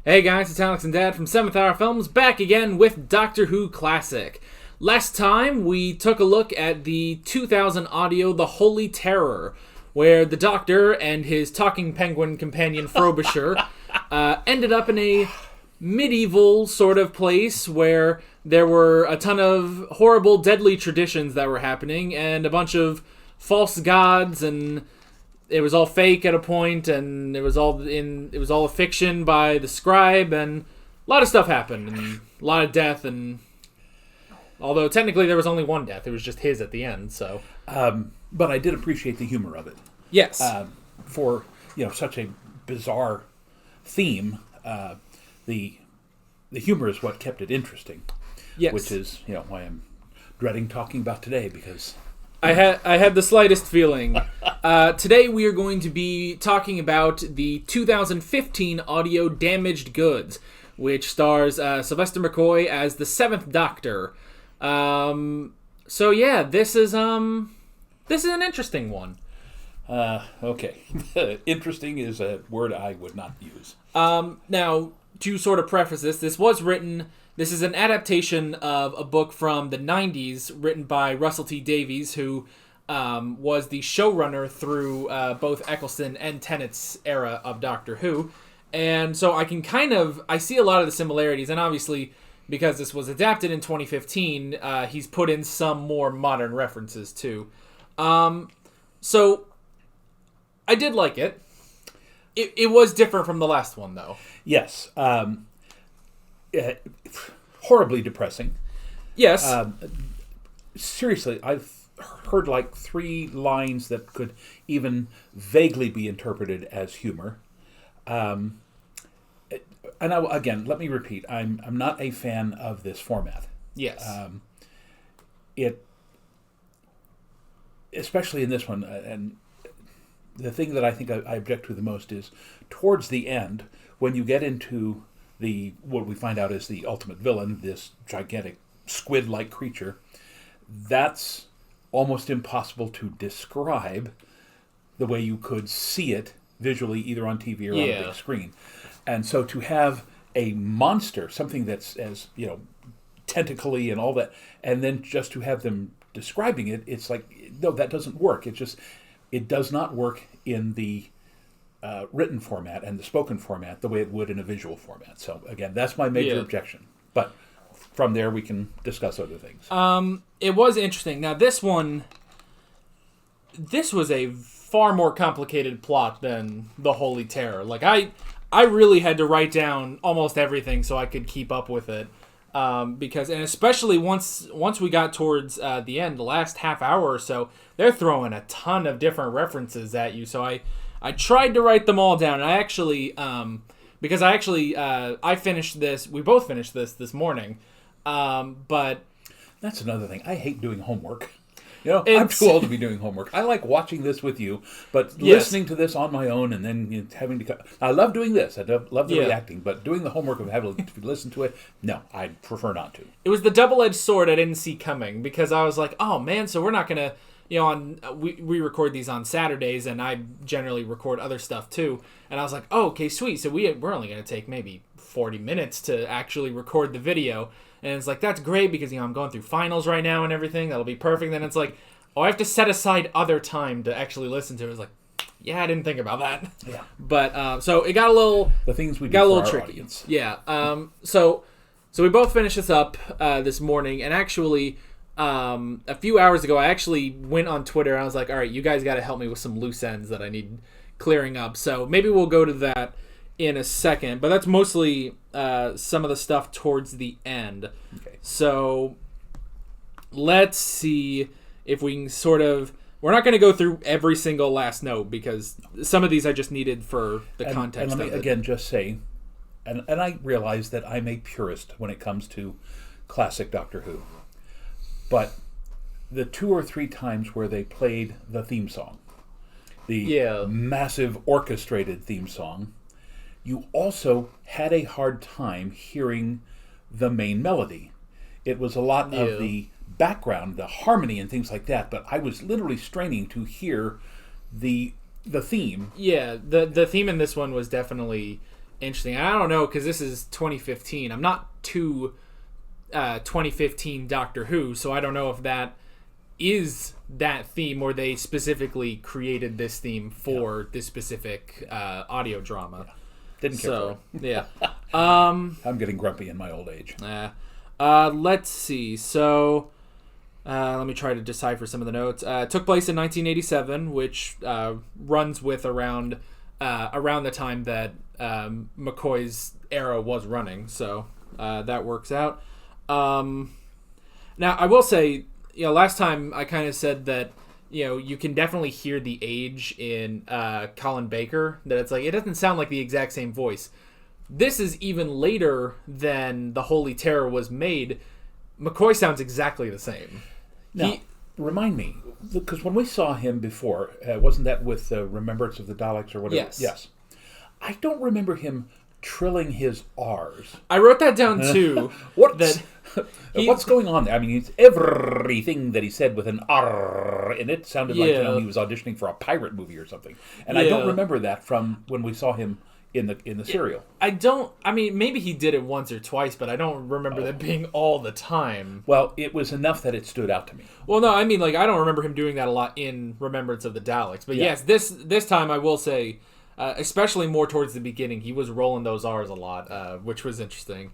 Hey guys, it's Alex and Dad from 7th Hour Films, back again with Doctor Who Classic. Last time, we took a look at the 2000 audio The Holy Terror, where the Doctor and his talking penguin companion Frobisher ended up in a medieval sort of place where there were a ton of horrible, deadly traditions that were happening, and a bunch of false gods, and it was all fake at a point, and it was all a fiction by the scribe, and a lot of stuff happened, and a lot of death, and although technically there was only one death, it was just his at the end. So, but I did appreciate the humor of it. Yes, for such a bizarre theme, the humor is what kept it interesting. Yes, which is why I'm dreading talking about today, because I had the slightest feeling. Today we are going to be talking about the 2015 audio Damaged Goods, which stars Sylvester McCoy as the 7th Doctor. So yeah, this is an interesting one. Okay. Interesting is a word I would not use. Now, to sort of preface this was written. This is an adaptation of a book from the 90s written by Russell T Davies, who was the showrunner through both Eccleston and Tennant's era of Doctor Who. And so I see a lot of the similarities, and obviously, because this was adapted in 2015, he's put in some more modern references too. So, I did like it. It was different from the last one, though. Yes. Horribly depressing. Yes. Seriously, I've heard like 3 lines that could even vaguely be interpreted as humor. And again, let me repeat, I'm not a fan of this format. Yes. Especially in this one, and the thing that I think I object to the most is towards the end, when you get into what we find out is the ultimate villain, this gigantic squid-like creature, that's almost impossible to describe the way you could see it visually, either on TV or on a big screen. And so to have a monster, something that's as, tentacly and all that, and then just to have them describing it, it's like, no, that doesn't work. It does not work in the written format and the spoken format the way it would in a visual format. So again, that's my major objection. But from there we can discuss other things. It was interesting. Now this was a far more complicated plot than the Holy Terror. Like I really had to write down almost everything so I could keep up with it. Because especially once we got towards the end, the last half hour or so, they're throwing a ton of different references at you. So I tried to write them all down. And I actually, because I finished this. We both finished this morning. But that's another thing. I hate doing homework. I'm too old to be doing homework. I like watching this with you, but listening to this on my own and then having to... I love doing this. I love the reacting, but doing the homework of having to listen to it, no, I'd prefer not to. It was the double-edged sword I didn't see coming, because I was like, oh man, so we're not going to... we record these on Saturdays, and I generally record other stuff too. And I was like, oh, okay, sweet. So we're only going to take maybe 40 minutes to actually record the video. And it's like, that's great because, I'm going through finals right now and everything. That'll be perfect. Then it's like, oh, I have to set aside other time to actually listen to it. It's like, yeah, I didn't think about that. Yeah. But, so it got a little... The things we do got a for little our tricky. Audience. Yeah. So we both finished this up this morning. And actually, a few hours ago, I actually went on Twitter. And I was like, all right, you guys got to help me with some loose ends that I need clearing up. So maybe we'll go to that in a second, but that's mostly some of the stuff towards the end. Okay. So let's see if we can sort of... We're not going to go through every single last note, because some of these I just needed for the context and of let me again just say, and I realize that I'm a purist when it comes to classic Doctor Who, but the 2 or 3 times where they played the theme song, the massive orchestrated theme song, you also had a hard time hearing the main melody. It was a lot of the background, the harmony and things like that, but I was literally straining to hear the theme. Yeah, the theme in this one was definitely Interesting. I don't know, because this is 2015. I'm not too 2015 Doctor Who, so I don't know if that is that theme or they specifically created this theme for this specific audio drama. Yeah. Didn't care for it. Yeah. I'm getting grumpy in my old age. Let's see. So, let me try to decipher some of the notes. It took place in 1987, which runs with around the time that McCoy's era was running. So that works out. Now, I will say, last time I kind of said that, you can definitely hear the age in Colin Baker, that it's like, it doesn't sound like the exact same voice. This is even later than The Holy Terror was made. McCoy sounds exactly the same. Now, remind me, because when we saw him before, wasn't that with Remembrance of the Daleks or whatever? Yes. Yes. I don't remember him trilling his R's. I wrote that down too. What's going on there? I mean, everything that he said with an R in it sounded like he was auditioning for a pirate movie or something. And I don't remember that from when we saw him in the serial. Maybe he did it once or twice, but I don't remember that being all the time. Well, it was enough that it stood out to me. Well, no, I don't remember him doing that a lot in Remembrance of the Daleks. But yes, this time I will say, especially more towards the beginning, he was rolling those R's a lot, which was interesting.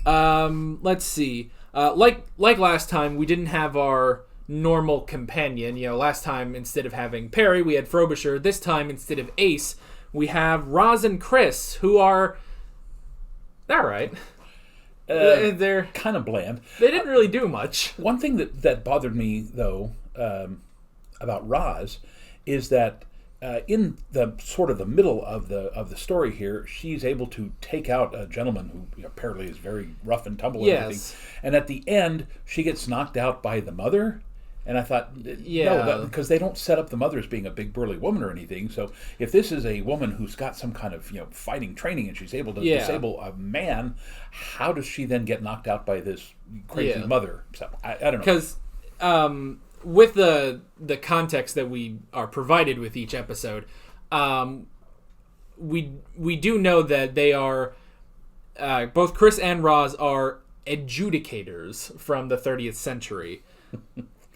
Let's see. Like last time, we didn't have our normal companion. Last time, instead of having Perry, we had Frobisher. This time, instead of Ace, we have Roz and Chris, who are... All right. They're kind of bland. They didn't really do much. One thing that bothered me, though, about Roz, is that in the sort of the middle of the story here, she's able to take out a gentleman who apparently is very rough and tumble and everything. And at the end, she gets knocked out by the mother. And I thought, no, because they don't set up the mother as being a big burly woman or anything. So if this is a woman who's got some kind of fighting training and she's able to disable a man, how does she then get knocked out by this crazy mother? So I don't know. Because with the context that we are provided with each episode, we do know that they are both Chris and Roz are adjudicators from the 30th century.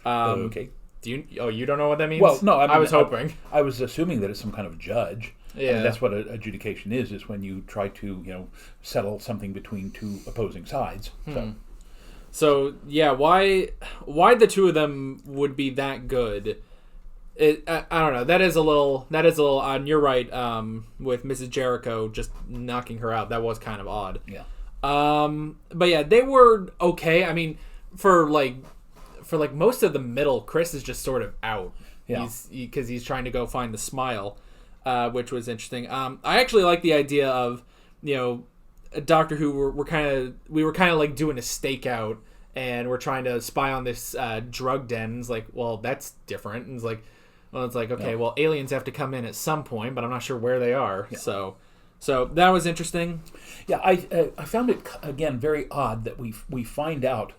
Okay. You don't know what that means? Well, no. I was hoping. I was assuming that it's some kind of judge. Yeah. I mean, that's what adjudication is when you try to settle something between two opposing sides. So yeah, why the two of them would be that good? I don't know. That is a little odd. And you're right. With Mrs. Jericho just knocking her out, that was kind of odd. Yeah. But yeah, they were okay. I mean, for most of the middle, Chris is just sort of out. Yeah. Because he's trying to go find the smile, which was interesting. I actually like the idea of, Doctor Who. We were kind of like doing a stakeout, and we're trying to spy on this drug den. It's like, well, that's different. And it's like, okay, well, aliens have to come in at some point, but I'm not sure where they are. Yeah. So that was interesting. Yeah, I found it again very odd that we find out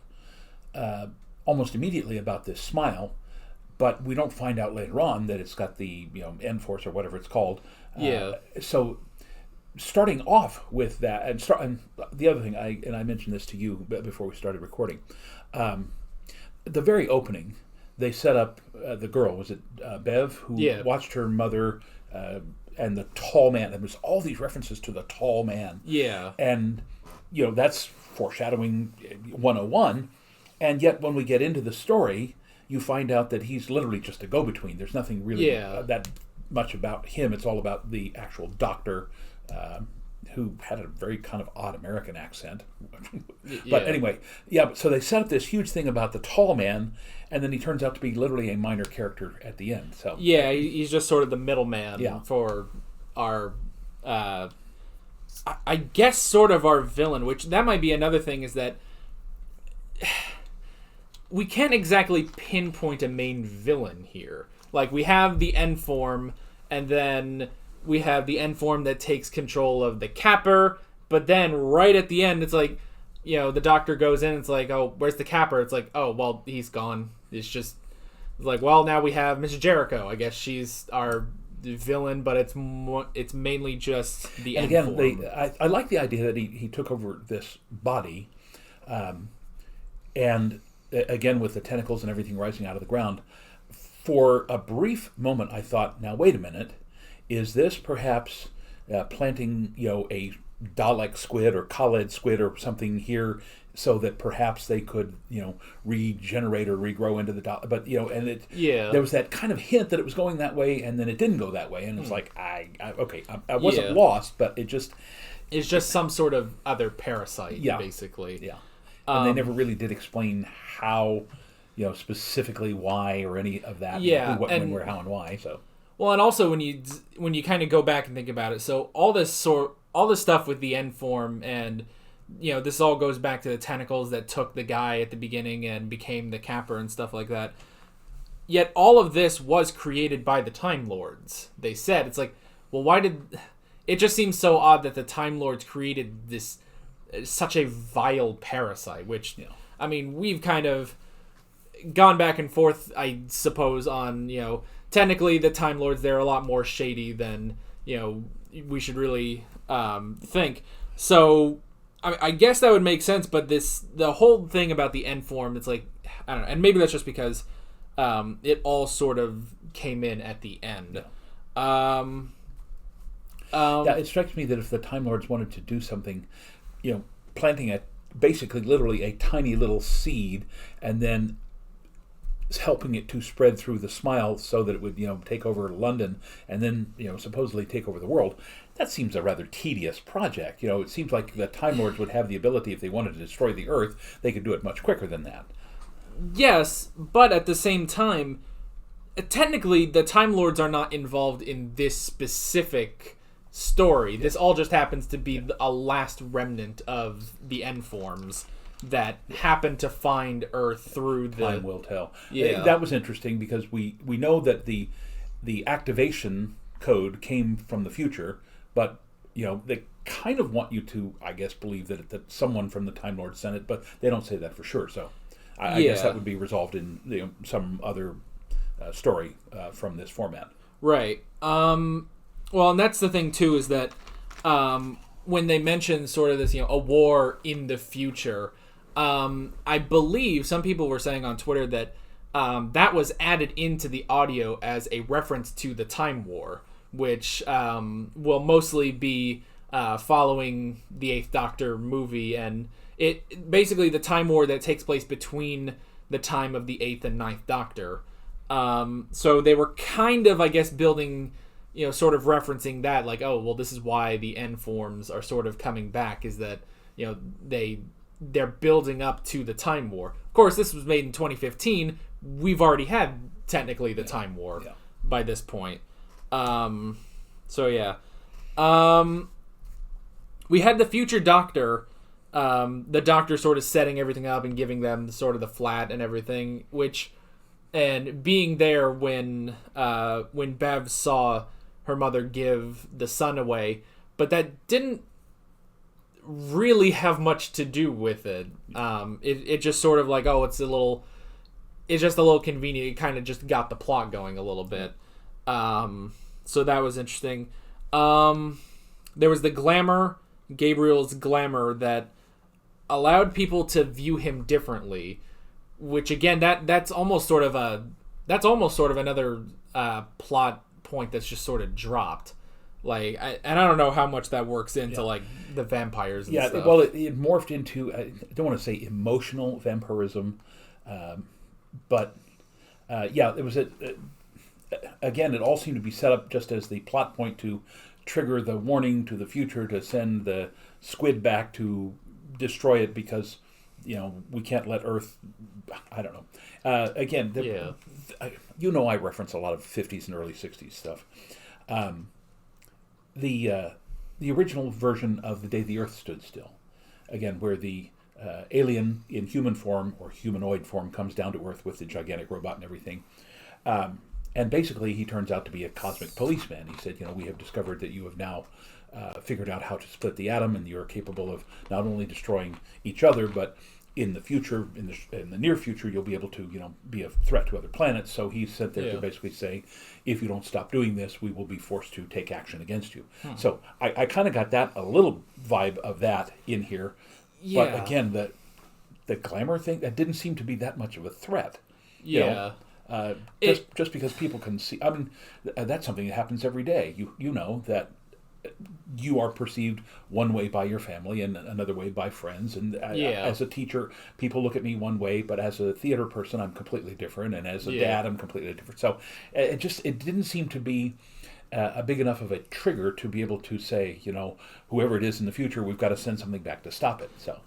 almost immediately about this smile, but we don't find out later on that it's got the N-Force or whatever it's called. So starting off with that, and the other thing, I mentioned this to you before we started recording, the very opening, they set up the girl, was it Bev, who watched her mother and the tall man. There was all these references to the tall man. Yeah. And, that's foreshadowing 101. And yet, when we get into the story, you find out that he's literally just a go-between. There's nothing really that much about him. It's all about the actual doctor, who had a very kind of odd American accent. But anyway, so they set up this huge thing about the tall man, and then he turns out to be literally a minor character at the end. So he's just sort of the middleman for our... I guess sort of our villain, which that might be another thing, is that... we can't exactly pinpoint a main villain here. Like, we have the N-Form, and then we have the N-Form that takes control of the Capper, but then right at the end, it's like, the doctor goes in, it's like, oh, where's the Capper? It's like, oh, well, he's gone. It's like, well, now we have Mrs. Jericho. I guess she's our villain, but it's mainly just the And end again, form. I like the idea that he took over this body, and again with the tentacles and everything rising out of the ground. For a brief moment, I thought, now wait a minute, is this perhaps planting a Dalek squid or Khaled squid or something here, so that perhaps they could regenerate or regrow into the Dalek? But and there was that kind of hint that it was going that way, and then it didn't go that way, and it's like I wasn't lost, but it just it's just some sort of other parasite, basically. Yeah, and they never really did explain how, specifically why or any of that. Yeah, who, what, when, where, how, and why. So. Well, and also when you kind of go back and think about it, so all this stuff with the end form, and this all goes back to the tentacles that took the guy at the beginning and became the Capper and stuff like that. Yet all of this was created by the Time Lords. They said, it's like, well, why did it just seems so odd that the Time Lords created this such a vile parasite? Which I mean, we've kind of gone back and forth, I suppose, on technically the Time Lords, they're a lot more shady than we should really think. So I guess that would make sense, but the whole thing about the end form, it's like, I don't know, and maybe that's just because it all sort of came in at the end. It strikes me that if the Time Lords wanted to do something, planting basically literally a tiny little seed and then helping it to spread through the Smile so that it would take over London and then supposedly take over the world, that seems a rather tedious project. It seems like the Time Lords would have the ability, if they wanted to destroy the Earth, they could do it much quicker than that. Yes, but at the same time, technically the Time Lords are not involved in this specific story. This all just happens to be a last remnant of the end forms that happened to find Earth through the... Time will tell. Yeah. That was interesting because we know that the activation code came from the future, but they kind of want you to, I guess, believe that someone from the Time Lord sent it, but they don't say that for sure. So I guess that would be resolved in some other story from this format. Right. Well, and that's the thing too, is that when they mention sort of this, a war in the future, I believe some people were saying on Twitter that that was added into the audio as a reference to the Time War, which will mostly be following the Eighth Doctor movie, and it basically the Time War that takes place between the time of the Eighth and Ninth Doctor. So they were kind of, I guess, building, sort of referencing that, like, oh, well, this is why the end forms are sort of coming back, is that they're building up to the Time War. Of course, this was made in 2015. We've already had technically the Time War by this point. So yeah, we had the future Doctor. The Doctor sort of setting everything up and giving them sort of the flat and everything, and being there when Bev saw her mother give the son away, but that didn't really have much to do with it. It just sort of like, oh, it's just a little convenient. It kind of just got the plot going a little bit. So that was interesting. There was the glamour, Gabriel's glamour, that allowed people to view him differently, which again, that's almost sort of another plot point that's just sort of dropped. Like, and I don't know how much that works into like the vampires and stuff. Well, it morphed into, I don't want to say emotional vampirism, but it was again, it all seemed to be set up just as the plot point to trigger the warning to the future to send the squid back to destroy it because we can't let Earth. I don't know. Again, I reference a lot of 50s and early 60s stuff. The original version of The Day the Earth Stood Still, again, where the alien in human form or humanoid form comes down to Earth with the gigantic robot and everything. And basically, he turns out to be a cosmic policeman. He said, we have discovered that you have now figured out how to split the atom, and you're capable of not only destroying each other, but in the future, in the near future, you'll be able to, be a threat to other planets. So he's sent there to basically say, if you don't stop doing this, we will be forced to take action against you. So I kind of got that, a little vibe of that in here. Yeah. But again, the glamour thing, that didn't seem to be that much of a threat. Yeah. Just because people can see, I mean, that's something that happens every day. You know that you are perceived one way by your family and another way by friends. And as a teacher, people look at me one way, but as a theater person, I'm completely different. And as a dad, I'm completely different. So it didn't seem to be a big enough of a trigger to be able to say, whoever it is in the future, we've got to send something back to stop it. So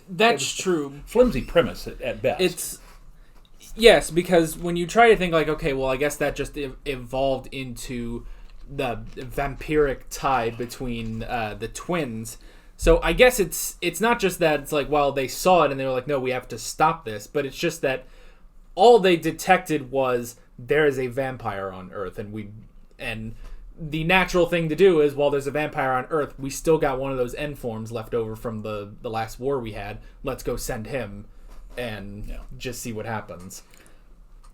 that's true. Flimsy premise at best. Yes, because when you try to think like, okay, well, I guess that just evolved into the vampiric tie between the twins. So I guess it's not just that it's like, well, they saw it and they were like, no, we have to stop this. But it's just that all they detected was there is a vampire on Earth, and the natural thing to do is, while there's a vampire on Earth, we still got one of those N forms left over from the last war we had. Let's go send him and just see what happens.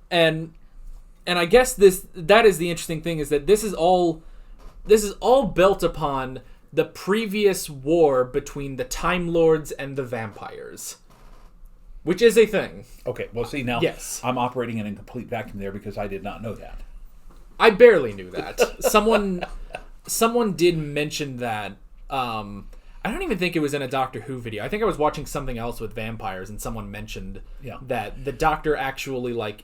And I guess that is the interesting thing, is that this is all built upon the previous war between the Time Lords and the vampires, which is a thing. Okay, well, see, now yes. I'm operating in a complete vacuum there because I did not know that. I barely knew that. Someone did mention that. I don't even think it was in a Doctor Who video. I think I was watching something else with vampires, and someone mentioned that the Doctor actually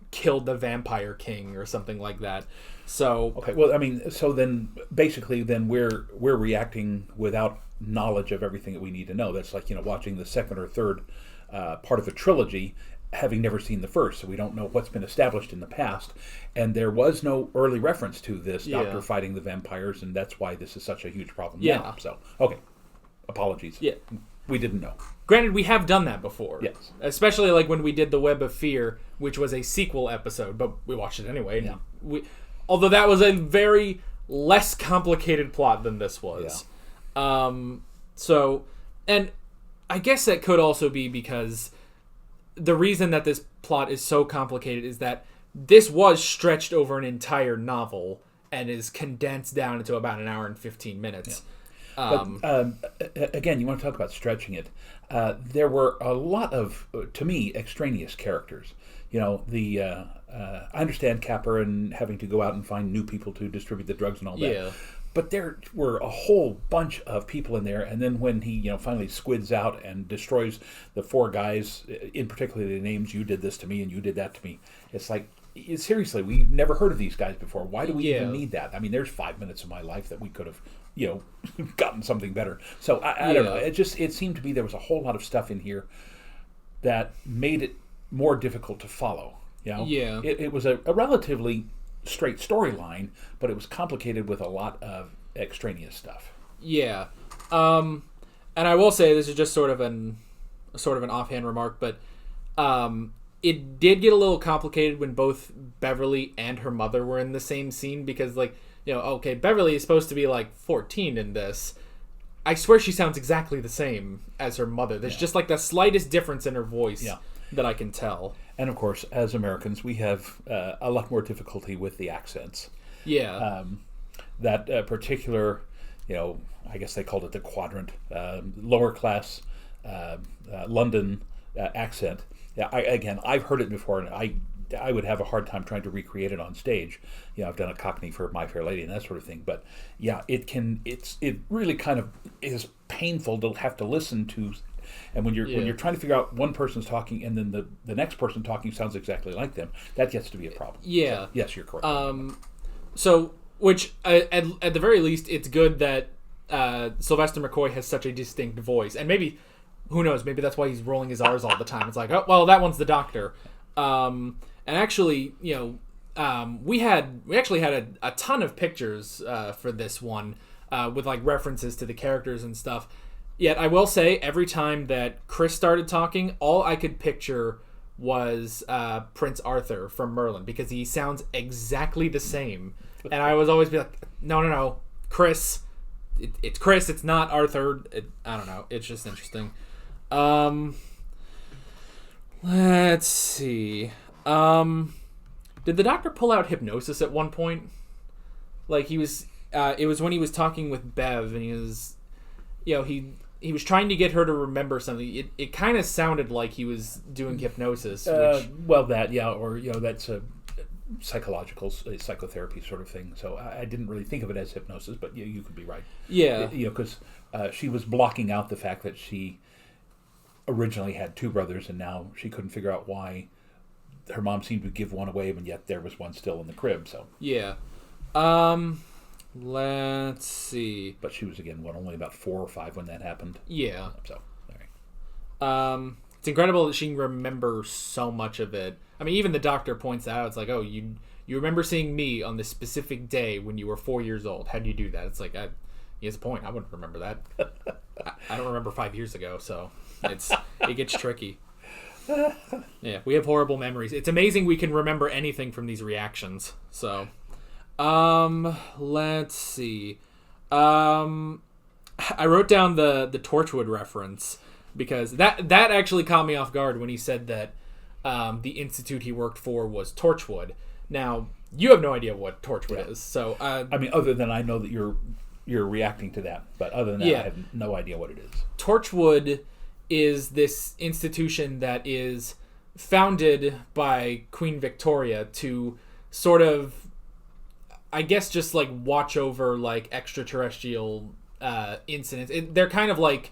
killed the Vampire King or something like that. So okay, well, I mean, so then basically, we're reacting without knowledge of everything that we need to know. That's like watching the second or third part of the trilogy, having never seen the first, so we don't know what's been established in the past, and there was no early reference to this Doctor fighting the vampires, and that's why this is such a huge problem now. So okay, apologies. Yeah, we didn't know. Granted, we have done that before. Yes. Especially when we did The Web of Fear, which was a sequel episode, but we watched it anyway. Yeah. Although that was a very less complicated plot than this was. Yeah. So, and I guess that could also be because the reason that this plot is so complicated is that this was stretched over an entire novel and is condensed down into about an hour and 15 minutes. Yeah. But, again, you want to talk about stretching it. There were a lot of, to me, extraneous characters. I understand Capper and having to go out and find new people to distribute the drugs and all that. Yeah. But there were a whole bunch of people in there, and then when he, finally squids out and destroys the four guys, in particular the names, you did this to me and you did that to me, it's like, seriously, we've never heard of these guys before. Why do we even need that? I mean, there's 5 minutes of my life that we could have, gotten something better. So I don't know. It seemed to be there was a whole lot of stuff in here that made it more difficult to follow. Yeah. It was a relatively straight storyline, but it was complicated with a lot of extraneous stuff. Yeah. And I will say, this is just sort of an offhand remark, but it did get a little complicated when both Beverly and her mother were in the same scene, because okay, Beverly is supposed to be 14 in this. I swear she sounds exactly the same as her mother. There's just the slightest difference in her voice that I can tell. And of course, as Americans, we have a lot more difficulty with the accents. Yeah. That particular, I guess they called it the quadrant, lower class London accent. Yeah, I've heard it before, and I would have a hard time trying to recreate it on stage. I've done a Cockney for My Fair Lady and that sort of thing. But yeah, it really kind of is painful to have to listen to. And when you're trying to figure out one person's talking and then the next person talking sounds exactly like them, that gets to be a problem. Yeah. So, yes, you're correct. So, which at the very least, it's good that Sylvester McCoy has such a distinct voice, and maybe, who knows, maybe that's why he's rolling his R's all the time. It's like, oh well, that one's the Doctor. And actually, we actually had a ton of pictures for this one with references to the characters and stuff. Yet I will say, every time that Chris started talking, all I could picture was Prince Arthur from Merlin, because he sounds exactly the same. And I was always be like, no, Chris. It's Chris, it's not Arthur. I don't know. It's just interesting. Let's see. Did the Doctor pull out hypnosis at one point? Like he was, it was when he was talking with Bev, and he was, he was trying to get her to remember something. It kind of sounded like he was doing hypnosis. Which, That's a psychotherapy sort of thing. So I didn't really think of it as hypnosis, but you could be right. Yeah. Because she was blocking out the fact that she originally had two brothers, and now she couldn't figure out why her mom seemed to give one away, and yet there was one still in the crib. So yeah. Let's see. But she was again only about 4 or 5 when that happened. Yeah. So all right. It's incredible that she can remember so much of it. I mean, even the Doctor points out, it's like, oh, you remember seeing me on this specific day when you were 4 years old. How do you do that? It's like, he has a point. I wouldn't remember that. I don't remember 5 years ago, so it gets tricky. Yeah, we have horrible memories. It's amazing we can remember anything from these reactions. So, let's see. I wrote down the Torchwood reference because that actually caught me off guard when he said that the institute he worked for was Torchwood. Now, you have no idea what Torchwood is, so I mean, other than I know that you're reacting to that, but other than that, I have no idea what it is. Torchwood is this institution that is founded by Queen Victoria to sort of, I guess, just like watch over like extraterrestrial incidents. They're kind of like,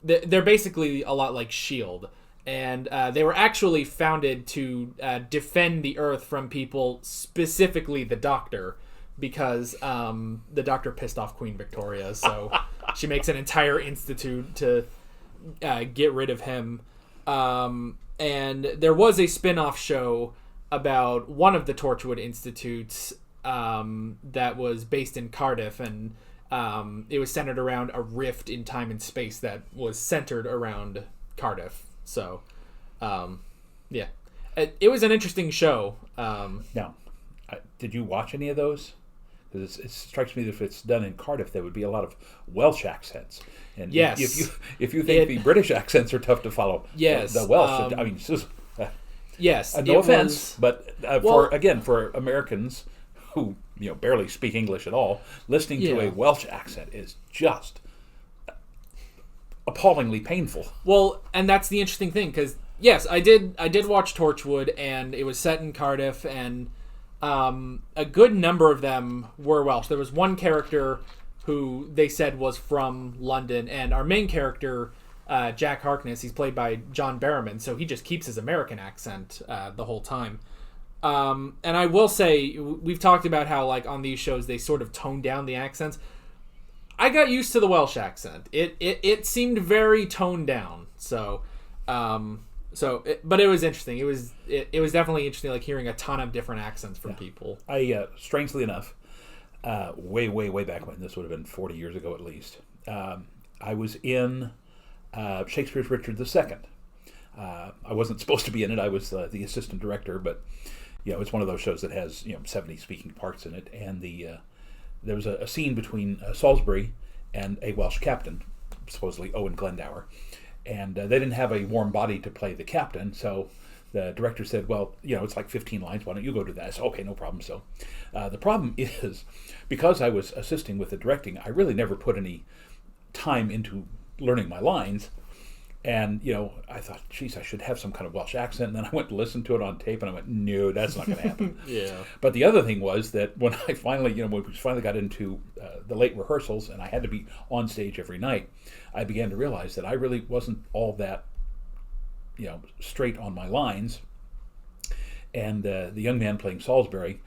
they're basically a lot like S.H.I.E.L.D. And they were actually founded to defend the Earth from people, specifically the Doctor, because the Doctor pissed off Queen Victoria. So she makes an entire institute to get rid of him. And there was a spin-off show about one of the Torchwood Institutes that was based in Cardiff, and it was centered around a rift in time and space that was centered around Cardiff. So, yeah, it was an interesting show. Now, did you watch any of those? Because it strikes me that if it's done in Cardiff, there would be a lot of Welsh accents. And yes, if you think the British accents are tough to follow, yes, the Welsh. I mean, yes, no offense, but for Americans who barely speak English at all, listening to a Welsh accent is just appallingly painful. Well, and that's the interesting thing, because yes, I did watch Torchwood, and it was set in Cardiff, and a good number of them were Welsh. There was one character who they said was from London, and our main character, Jack Harkness, he's played by John Barrowman, so he just keeps his American accent the whole time. And I will say, we've talked about how like on these shows they sort of tone down the accents. I got used to the Welsh accent. It seemed very toned down. So, but it was interesting. It was definitely interesting, like hearing a ton of different accents from people. I strangely enough, way back when, this would have been 40 years ago at least, I was in Shakespeare's Richard II. I wasn't supposed to be in it. I was the assistant director, but it's one of those shows that has 70 speaking parts in it, and there was a scene between Salisbury and a Welsh captain, supposedly Owen Glendower, and they didn't have a warm body to play the captain, so the director said, well, it's like 15 lines, why don't you go do that? I said, okay, no problem. So the problem is, because I was assisting with the directing, I really never put any time into learning my lines. And, I thought, geez, I should have some kind of Welsh accent. And then I went to listen to it on tape, and I went, no, that's not going to happen. Yeah. But the other thing was that when I finally, when we finally got into the late rehearsals, and I had to be on stage every night, I began to realize that I really wasn't all that, straight on my lines. And the young man playing Salisbury,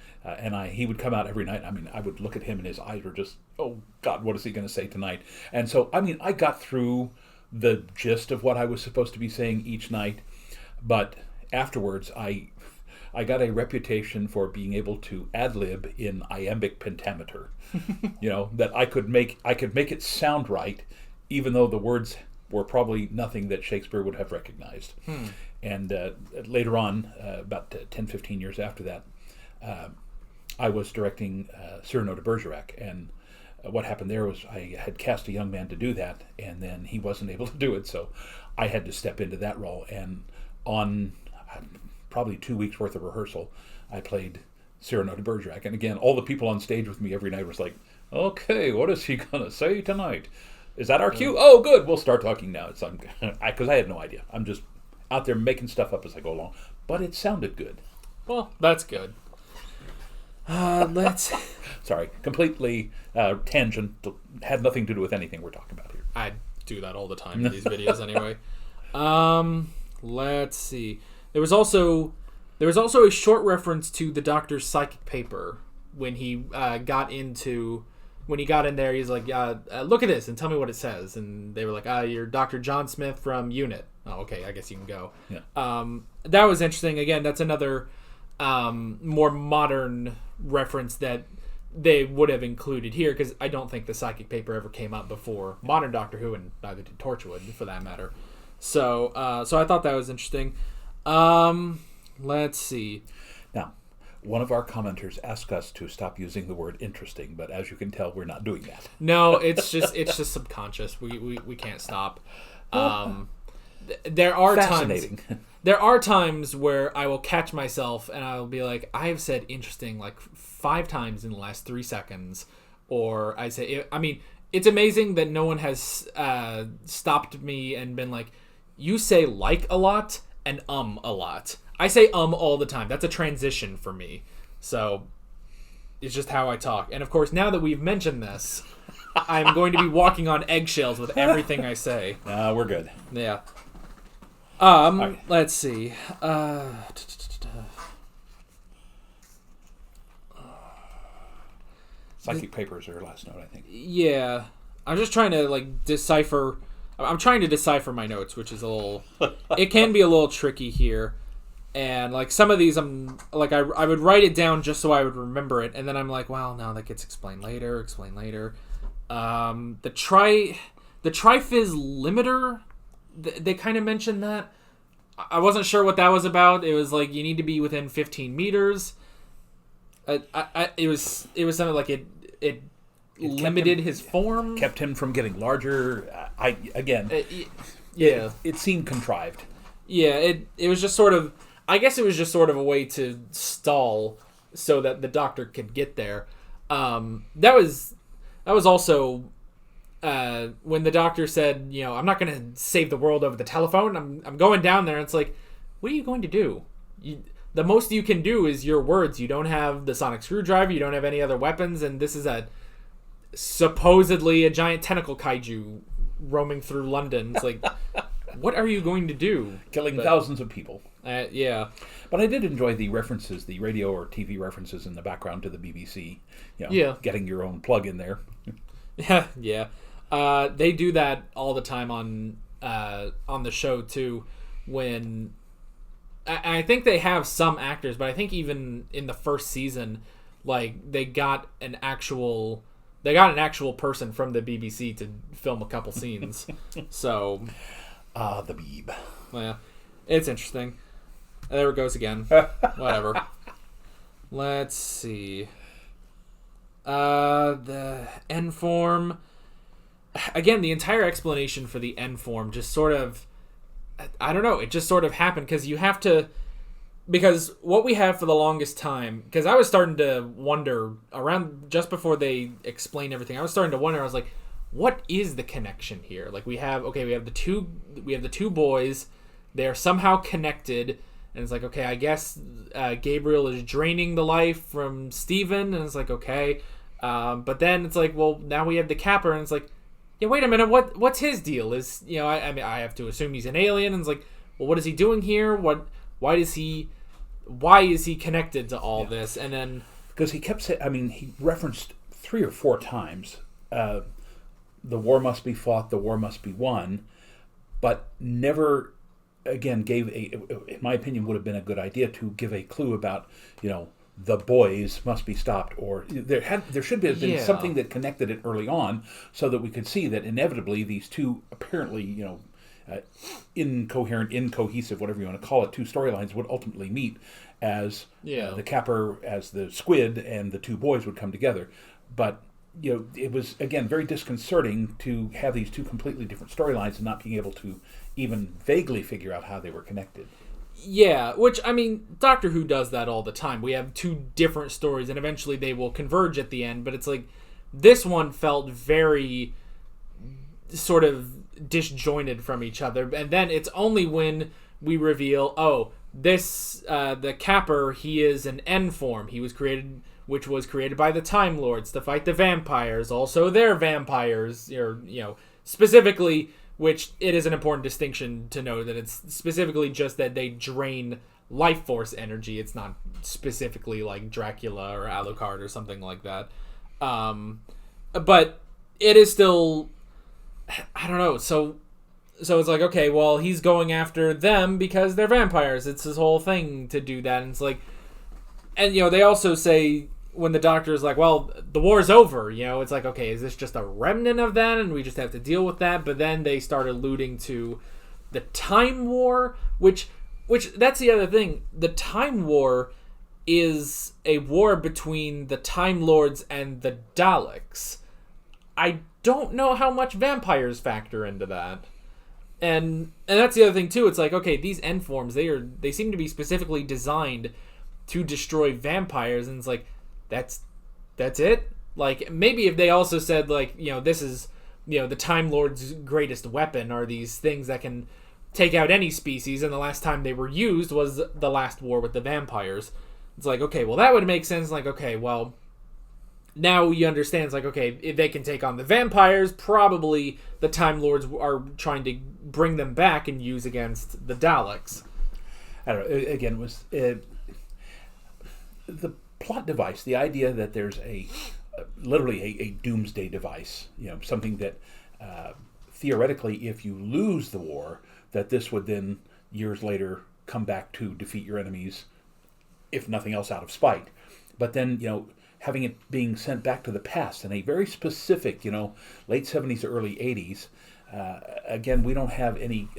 he would come out every night. I mean, I would look at him, and his eyes were just, oh, God, what is he going to say tonight? And so, I mean, I got through the gist of what I was supposed to be saying each night, but afterwards I got a reputation for being able to ad-lib in iambic pentameter. That I could make it sound right, even though the words were probably nothing that Shakespeare would have recognized. And later on, about 10, 15 years after that, I was directing Cyrano de Bergerac, and what happened there was I had cast a young man to do that, and then he wasn't able to do it, so I had to step into that role. And on probably 2 weeks worth of rehearsal, I played Cyrano de Bergerac. And again, all the people on stage with me every night was like, okay, what is he going to say tonight? Is that our cue? Oh, good. We'll start talking now. It's because I had no idea. I'm just out there making stuff up as I go along. But it sounded good. Well, that's good. Let's... Sorry, completely tangent. Had nothing to do with anything we're talking about here. I do that all the time in these videos anyway. Let's see. There was also a short reference to the Doctor's psychic paper when he got in there. He's like, look at this and tell me what it says. And they were like, you're Dr. John Smith from UNIT. Oh, okay, I guess you can go. Yeah. That was interesting. Again, that's another more modern reference that they would have included here, because I don't think the psychic paper ever came up before modern Doctor Who, and neither did Torchwood for that matter. So I thought that was interesting. Let's see. Now, one of our commenters asked us to stop using the word interesting, but as you can tell, we're not doing that. No, it's just subconscious. We can't stop. There are fascinating. There are times where I will catch myself and I'll be like, I have said interesting like 5 times in the last 3 seconds, or I say, I mean, it's amazing that no one has stopped me and been like, you say like a lot and a lot. I say all the time. That's a transition for me. So it's just how I talk. And of course, now that we've mentioned this, I'm going to be walking on eggshells with everything I say. We're good. Yeah. Right. Let's see. Psychic papers are last note, I think. Yeah. I'm just trying to decipher. I'm trying to decipher my notes, which is it can be a little tricky here. And some of these I'm like, I would write it down just so I would remember it. And then I'm like, well, no, that gets explained later. The Trifizz limiter, they kind of mentioned that. I wasn't sure what that was about. It was like, you need to be within 15 meters. It was something like it limited his form. Kept him from getting larger. It seemed contrived. Yeah, it was just sort of, I guess it was just sort of a way to stall so that the Doctor could get there. That was also when the Doctor said, I'm not going to save the world over the telephone. I'm going down there. And it's like, what are you going to do? The most you can do is your words. You don't have the sonic screwdriver. You don't have any other weapons. And this is supposedly a giant tentacle kaiju roaming through London. It's like, what are you going to do? Killing thousands of people. Yeah. But I did enjoy the references, the radio or TV references in the background to the BBC. Getting your own plug in there. Yeah. They do that all the time on the show too. When I think they have some actors, but I think even in the first season, they got an actual person from the BBC to film a couple scenes. So, the Beeb. Yeah, it's interesting. There it goes again. Whatever. Let's see. The N form. Again, the entire explanation for the N form just sort of, I don't know, it just sort of happened because what we have for the longest time, because I was starting to wonder around just before they explain everything, I was starting to wonder, I was like, what is the connection here? We have the two boys, they're somehow connected, and it's like, okay, I guess Gabriel is draining the life from Steven, and it's like, okay, but then it's like, well, now we have the Capper, and it's like, yeah, wait a minute, what's his deal? Is, I mean, I have to assume he's an alien, and it's like, well, what is he doing here? Why is he connected to all this? And then, because he kept saying, I mean, he referenced 3 or 4 times, the war must be fought, the war must be won, but never again gave in my opinion, would have been a good idea to give a clue about, the boys must be stopped, or there should have been something that connected it early on, so that we could see that inevitably these two apparently, incoherent, incohesive, whatever you want to call it, 2 storylines would ultimately meet as the Capper, as the Squid, and the 2 boys would come together. But it was again very disconcerting to have these 2 completely different storylines and not being able to even vaguely figure out how they were connected. Yeah, which, I mean, Doctor Who does that all the time. We have two different stories, and eventually they will converge at the end, but it's like, this one felt very sort of disjointed from each other, and then it's only when we reveal, oh, this, the Capper, he is an N form. He was created, which was created by the Time Lords to fight the vampires. Also, they're vampires, or, specifically, which it is an important distinction to know that it's specifically just that they drain life force energy. It's not specifically like Dracula or Alucard or something like that. But it is still, I don't know. So it's like, okay, well, he's going after them because they're vampires. It's his whole thing to do that. And it's like, and they also say, when the Doctor is like, well, the war's over, it's like, okay, is this just a remnant of that and we just have to deal with that? But then they start alluding to the Time War, which that's the other thing. The Time War is a war between the Time Lords and the Daleks. I don't know how much vampires factor into that. And that's the other thing too. It's like, okay, these N forms, they seem to be specifically designed to destroy vampires, and it's like, that's it. Like, maybe if they also said, like, this is, the Time Lord's greatest weapon are these things that can take out any species, and the last time they were used was the last war with the vampires. It's like, okay, well, that would make sense. Like, okay, well, now you understand. It's like, okay, if they can take on the vampires, probably the Time Lords are trying to bring them back and use against the Daleks. I don't know. Again, it was the plot device, the idea that there's literally a doomsday device, something that theoretically, if you lose the war, that this would then years later come back to defeat your enemies, if nothing else, out of spite. But then, having it being sent back to the past in a very specific, late 70s, early 80s, again, we don't have any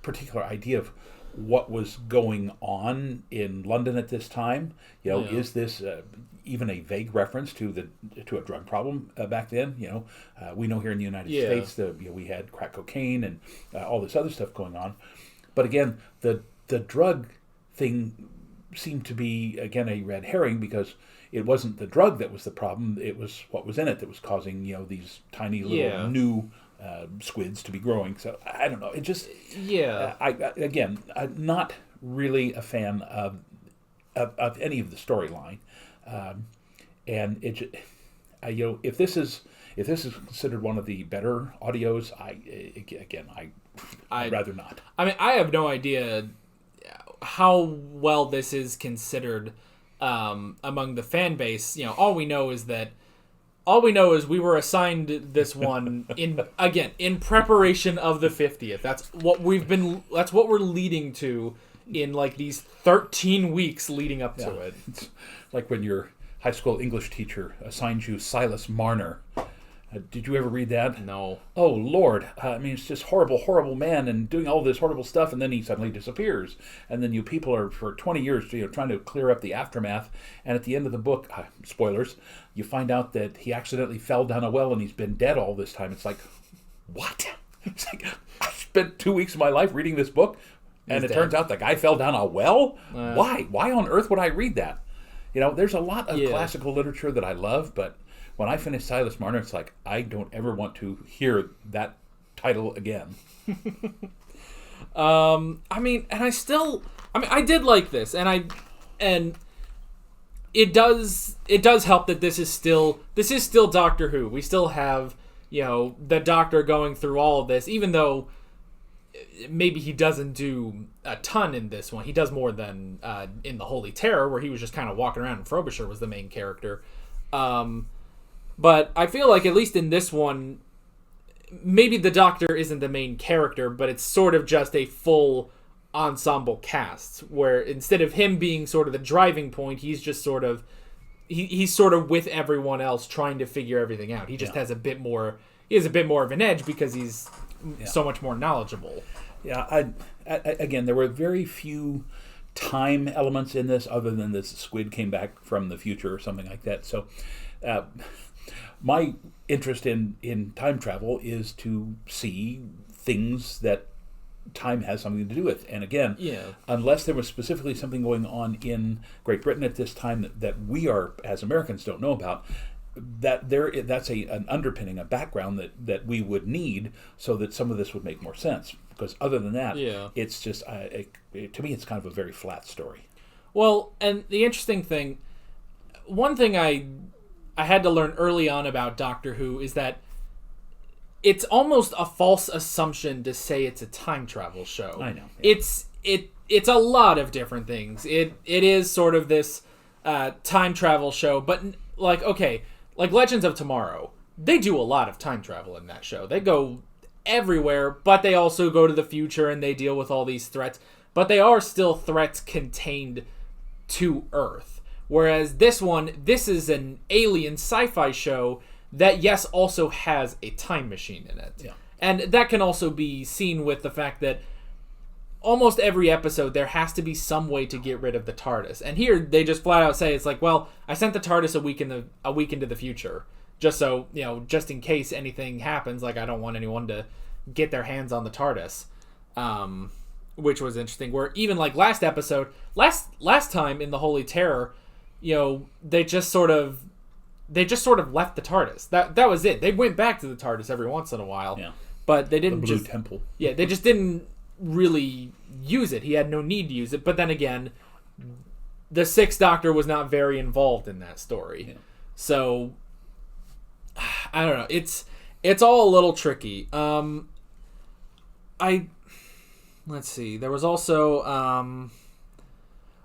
particular idea of what was going on in London at this time. Is this even a vague reference to a drug problem back then? We know here in the United States that we had crack cocaine and all this other stuff going on. But again, the drug thing seemed to be, again, a red herring, because it wasn't the drug that was the problem. It was what was in it that was causing these tiny little new squids to be growing. So I don't know. It just I'm not really a fan of any of the storyline, and it if this is considered one of the better audios, I'd rather not. I mean, I have no idea how well this is considered among the fan base. All we know is we were assigned this one in preparation of the 50th. That's what we're leading to in like these 13 weeks leading up to it. It's like when your high school English teacher assigns you Silas Marner. Did you ever read that? No. Oh, Lord. It's just horrible, horrible man and doing all this horrible stuff, and then he suddenly disappears. And then you people are, for 20 years, trying to clear up the aftermath. And at the end of the book, spoilers, you find out that he accidentally fell down a well and he's been dead all this time. It's like, what? It's like, I spent 2 weeks of my life reading this book, and it turns out the guy fell down a well? Why? Why on earth would I read that? There's a lot of classical literature that I love, but when I finish Silas Marner, it's like, I don't ever want to hear that title again. I did like this, and it does help that this is still Doctor Who. We still have, the Doctor going through all of this, even though maybe he doesn't do a ton in this one. He does more than in the Holy Terror, where he was just kind of walking around and Frobisher was the main character. But I feel like, at least in this one, maybe the Doctor isn't the main character, but it's sort of just a full ensemble cast, where instead of him being sort of the driving point, he's just sort of he's sort of with everyone else trying to figure everything out. He just has a bit more of an edge because he's so much more knowledgeable. Yeah, I again, there were very few time elements in this, other than this squid came back from the future or something like that. So my interest in time travel is to see things that time has something to do with. And again, Yeah. unless there was specifically something going on in Great Britain at this time that we are, as Americans, don't know about, that's an underpinning, a background that we would need so that some of this would make more sense. Because other than that, Yeah. it's just, to me, it's kind of a very flat story. Well, and the interesting thing, one thing I had to learn early on about Doctor Who is that it's almost a false assumption to say it's a time travel show. I know. Yeah. It's a lot of different things. It is sort of this time travel show, but like Legends of Tomorrow, they do a lot of time travel in that show. They go everywhere, but they also go to the future and they deal with all these threats, but they are still threats contained to Earth. Whereas this is an alien sci-fi show that, yes, also has a time machine in it. Yeah. And that can also be seen with the fact that almost every episode there has to be some way to get rid of the TARDIS. And here they just flat out say, it's like, well, I sent the TARDIS a week into the future. Just so, just in case anything happens, like I don't want anyone to get their hands on the TARDIS. Which was interesting. Where even like last time in the Holy Terror, they just sort of left the TARDIS. That was it. They went back to the TARDIS every once in a while. Yeah. But they didn't The Blue Temple. Yeah, they just didn't really use it. He had no need to use it. But then again, the Sixth Doctor was not very involved in that story. Yeah. So I don't know. It's all a little tricky. Let's see. There was also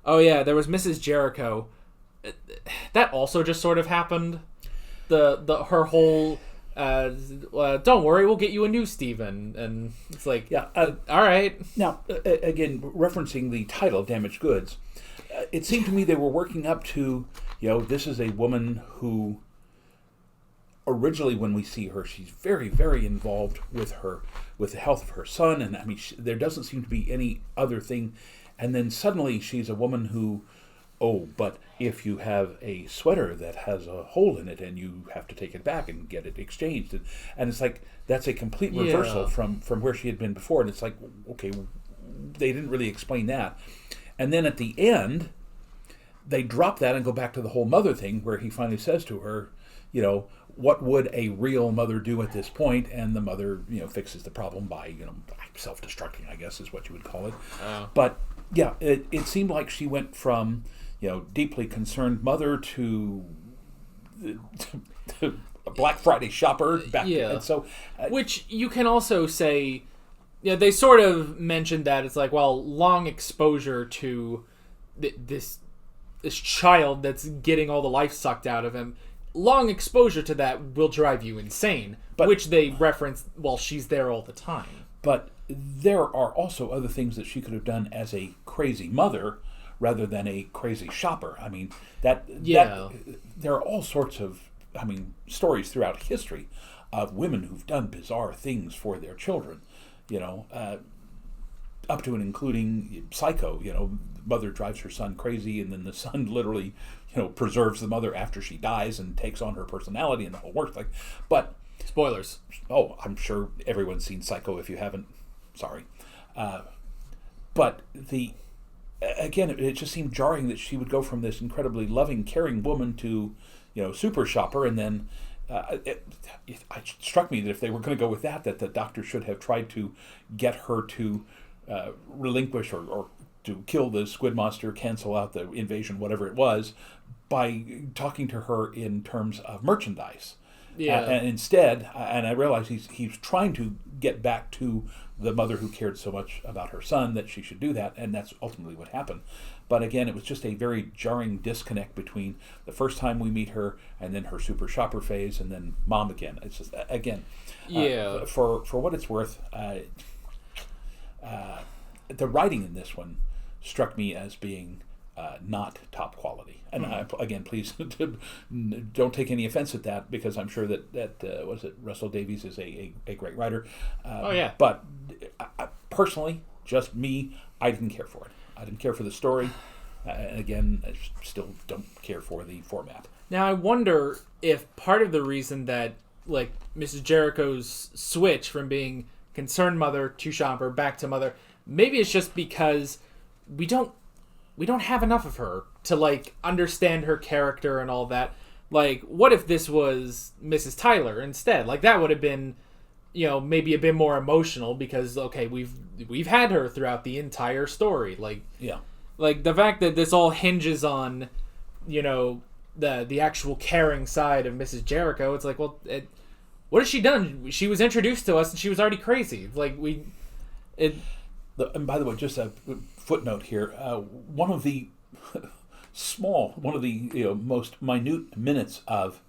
there was Mrs. Jericho. That also just sort of happened. Her whole don't worry, we'll get you a new Steven. And it's like, Yeah. all right. Now, again, referencing the title, Damaged Goods, it seemed to me they were working up to, this is a woman who, originally when we see her, she's very, very involved with the health of her son, and I mean, there doesn't seem to be any other thing. And then suddenly she's a woman who, but if you have a sweater that has a hole in it and you have to take it back and get it exchanged, and it's like that's a complete reversal from where she had been before. And it's like, okay, they didn't really explain that. And then at the end, they drop that and go back to the whole mother thing, where he finally says to her, what would a real mother do at this point? And the mother, fixes the problem by, self-destructing, I guess is what you would call it. Oh. But yeah, it seemed like she went from, deeply concerned mother to a Black Friday shopper back. Yeah. And so, Which you can also say, they sort of mentioned that it's like, well, long exposure to this child that's getting all the life sucked out of him. Long exposure to that will drive you insane, which they reference while she's there all the time. But there are also other things that she could have done as a crazy mother rather than a crazy shopper. I mean, that there are all sorts of, stories throughout history of women who've done bizarre things for their children, up to and including Psycho. Mother drives her son crazy, and then the son literally, preserves the mother after she dies and takes on her personality and the whole works. But spoilers. Oh, I'm sure everyone's seen Psycho. If you haven't, sorry. But again, it just seemed jarring that she would go from this incredibly loving, caring woman to, super shopper, and then it struck me that if they were going to go with that the Doctor should have tried to get her to relinquish or to kill the squid monster, cancel out the invasion, whatever it was, by talking to her in terms of merchandise. Yeah. And instead, and I realize he's trying to get back to the mother who cared so much about her son that she should do that, and that's ultimately what happened. But again, it was just a very jarring disconnect between the first time we meet her and then her super shopper phase and then mom again. It's just, again, for what it's worth, the writing in this one struck me as being not top quality. And again, please don't take any offense at that, because I'm sure that Russell Davies is a great writer. But personally, just me, I didn't care for it. I didn't care for the story. And again, I still don't care for the format. Now, I wonder if part of the reason that, like, Mrs. Jericho's switch from being concerned mother to Chomper, back to mother. Maybe it's just because we don't have enough of her to like understand her character and all that. Like, what if this was Mrs. Tyler instead? Like, that would have been, maybe a bit more emotional because, okay, we've had her throughout the entire story. Like, Yeah. Like, the fact that this all hinges on, the actual caring side of Mrs. Jericho, it's like, well, what has she done? She was introduced to us and she was already crazy. Like, And by the way, just a footnote here. One of the most minute minutes of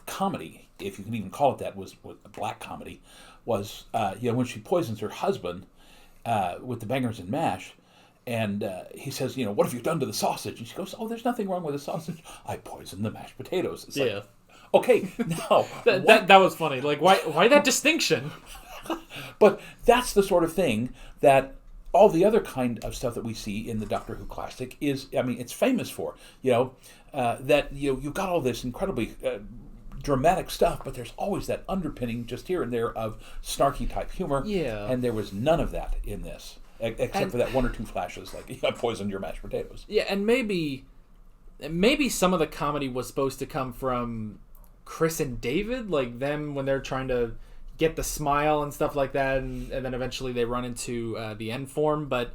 comedy, if you can even call it that, was black comedy, was when she poisons her husband with the bangers and mash, and he says, what have you done to the sausage? And she goes, oh, there's nothing wrong with the sausage. I poisoned the mashed potatoes. It's like, okay, now that was funny. Like, why that distinction? But that's the sort of thing that all the other kind of stuff that we see in the Doctor Who classic is, it's famous for. That you've got all this incredibly dramatic stuff, but there's always that underpinning just here and there of snarky type humor. Yeah. And there was none of that in this, except for that one or two flashes, like, I poisoned your mashed potatoes. Yeah, and maybe some of the comedy was supposed to come from Chris and David, like them when they're trying to get the smile and stuff like that, and then eventually they run into the end form. But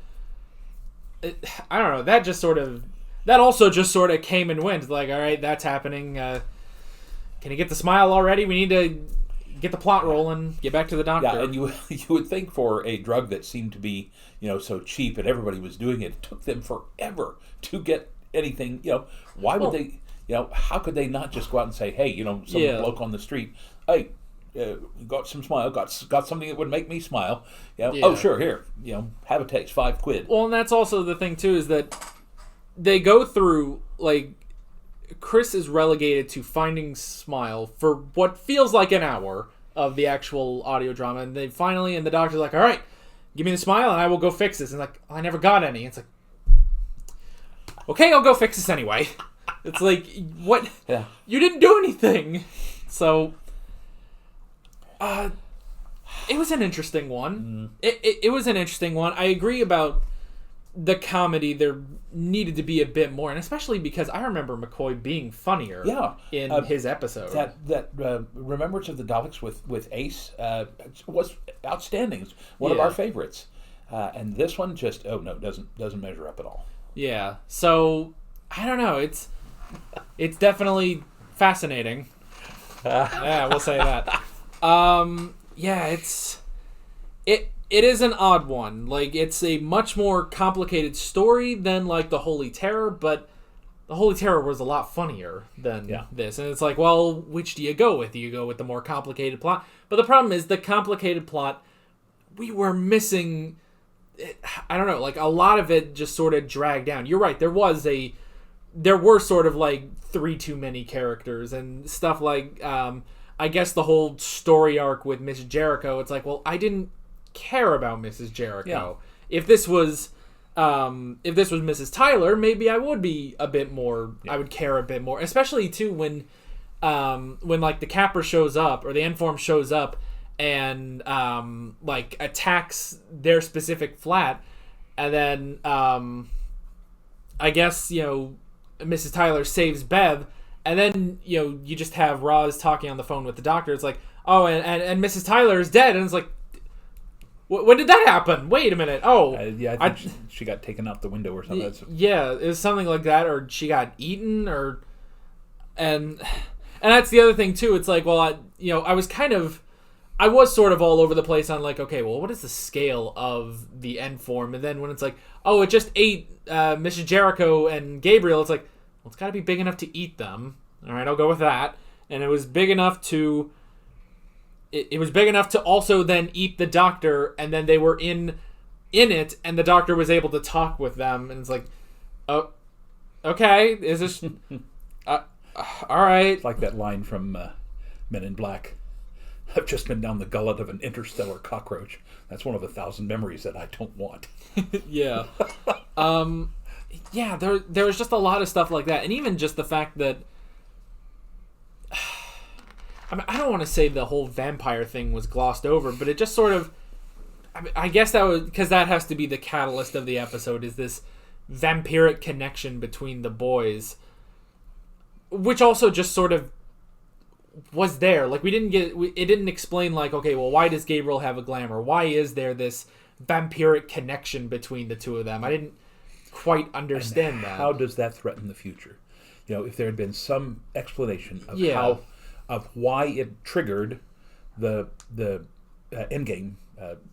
I don't know. That also just sort of came and went. Like, all right, that's happening. Can you get the smile already? We need to get the plot rolling. Get back to the doctor. Yeah, and you would think for a drug that seemed to be so cheap and everybody was doing it, it took them forever to get anything. Why would they? How could they not just go out and say, hey, some bloke on the street, hey. Got some smile, got something that would make me smile. Oh, sure, here, have a taste, £5. Well, and that's also the thing too, is that they go through, like, Chris is relegated to finding smile for what feels like an hour of the actual audio drama, and the doctor's like, all right, give me the smile and I will go fix this. And like, oh, I never got any. It's like, okay, I'll go fix this anyway. It's like, what? Yeah. You didn't do anything. So it was an interesting one. It was an interesting one. I agree about the comedy. There needed to be a bit more, and especially because I remember McCoy being funnier in his episode. That Remembrance of the Daleks with Ace was outstanding. It's one of our favorites. And this one just, doesn't measure up at all. Yeah. So, I don't know. It's definitely fascinating. Yeah, we'll say that. It is an odd one. Like, it's a much more complicated story than, like, the Holy Terror, but the Holy Terror was a lot funnier than this. And it's like, well, which do you go with? Do you go with the more complicated plot? But the problem is, the complicated plot, we were missing, I don't know, like, a lot of it just sort of dragged down. You're right, there were sort of, like, 3 too many characters and stuff like, I guess the whole story arc with Mrs. Jericho, it's like, well, I didn't care about Mrs. Jericho. Yeah. If this was Mrs. Tyler, maybe I would be a bit more. Yeah. I would care a bit more, especially too when like the Capper shows up or the N-Form shows up and like attacks their specific flat, and then I guess Mrs. Tyler saves Bev. And then, you just have Roz talking on the phone with the doctor. It's like, oh, and Mrs. Tyler is dead. And it's like, when did that happen? Wait a minute. Oh. I think she got taken out the window or something. Yeah, it was something like that. Or she got eaten. And that's the other thing, too. It's like, well, I was sort of all over the place on like, okay, well, what is the scale of the N-Form? And then when it's like, oh, it just ate Mrs. Jericho and Gabriel, it's like, well, it's got to be big enough to eat them. All right, I'll go with that. And it was big enough to... It was big enough to also then eat the doctor, and then they were in it, and the doctor was able to talk with them. And it's like, oh, okay, is this... all right. It's like that line from Men in Black. I've just been down the gullet of an interstellar cockroach. That's one of 1,000 memories that I don't want. Yeah. Yeah, there was just a lot of stuff like that. And even just the fact that... I mean, I don't want to say the whole vampire thing was glossed over, but it just sort of... I guess that was because that has to be the catalyst of the episode, is this vampiric connection between the boys, which also just sort of was there. Like, it didn't explain, like, okay, well, why does Gabriel have a glamour? Why is there this vampiric connection between the two of them? I didn't quite understand that. How does that threaten the future? If there had been some explanation of of why it triggered the endgame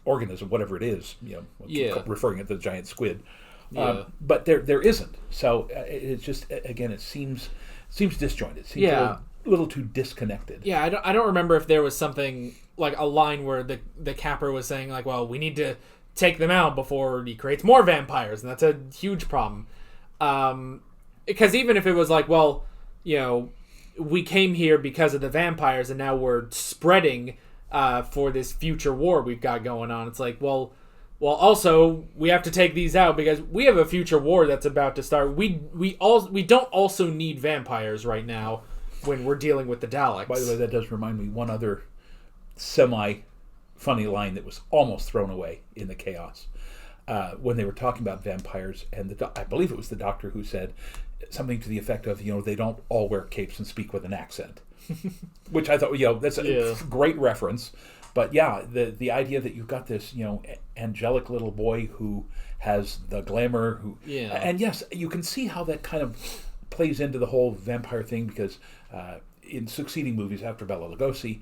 organism, whatever it is, referring to the giant squid. But there isn't. So it's just, again, it seems disjointed. It seems a little too disconnected. Yeah, I don't remember if there was something like a line where the capper was saying, like, well, we need to take them out before he creates more vampires, and that's a huge problem. Because even if it was like, well, we came here because of the vampires, and now we're spreading for this future war we've got going on. It's like, well, also we have to take these out because we have a future war that's about to start. We don't also need vampires right now when we're dealing with the Daleks. By the way, that does remind me one other semi-funny line that was almost thrown away in the chaos. When they were talking about vampires, and I believe it was the doctor who said something to the effect of, they don't all wear capes and speak with an accent. Which I thought, that's a great reference. But yeah, the idea that you've got this, angelic little boy who has the glamour, and yes, you can see how that kind of plays into the whole vampire thing, because in succeeding movies after Bela Lugosi,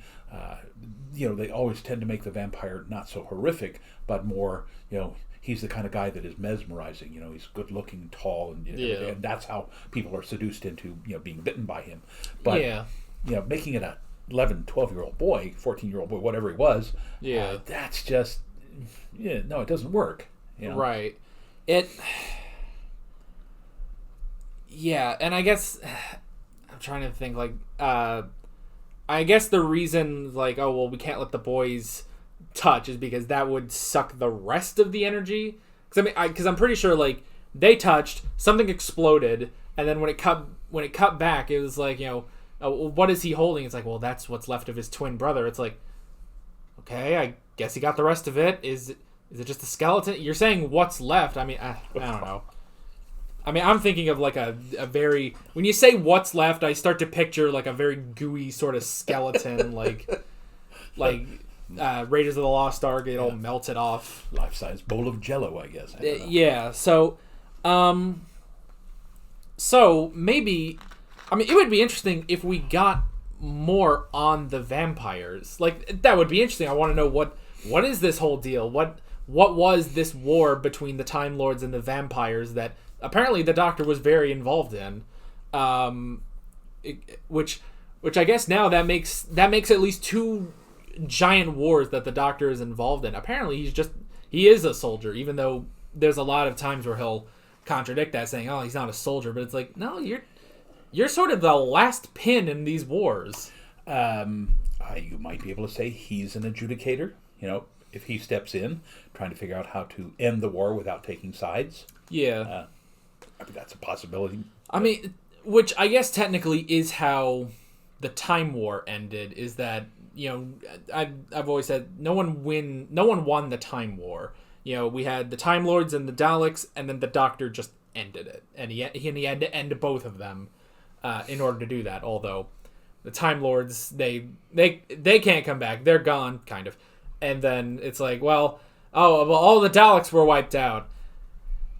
they always tend to make the vampire not so horrific, but more, he's the kind of guy that is mesmerizing. He's good looking, tall, and that's how people are seduced into being bitten by him. But making it a 11, 12-year-old boy, 14-year-old boy, whatever he was, that's just, no, it doesn't work. Right. And I guess, I'm trying to think, like, I guess the reason, like, oh, well, we can't let the boys touch is because that would suck the rest of the energy. Because I'm pretty sure, like, they touched, something exploded, and then when it cut back, it was like, what is he holding? It's like, well, that's what's left of his twin brother. It's like, okay, I guess he got the rest of it. Is it just a skeleton? You're saying what's left? I mean, I don't know. I mean, I'm thinking of like a very, when you say what's left, I start to picture like a very gooey sort of skeleton, like Raiders of the Lost Ark, it all melted off. Life-size bowl of Jell-O, I guess. Yeah. So maybe, I mean, it would be interesting if we got more on the vampires. Like, that would be interesting. I want to know what is this whole deal? What was this war between the Time Lords and the vampires that apparently the Doctor was very involved in? Which I guess now that makes at least two giant wars that the Doctor is involved in. Apparently he is a soldier, even though there's a lot of times where he'll contradict that, saying, oh, he's not a soldier. But it's like, no, you're sort of the last pin in these wars. You might be able to say he's an adjudicator. If he steps in, trying to figure out how to end the war without taking sides. Yeah. I mean, that's a possibility. I mean, which I guess technically is how the Time War ended, is that, I've always said no one won the Time War. We had the Time Lords and the Daleks, and then the Doctor just ended it. And he had to end both of them in order to do that. Although the Time Lords, they can't come back. They're gone, kind of. And then it's like, well, all the Daleks were wiped out.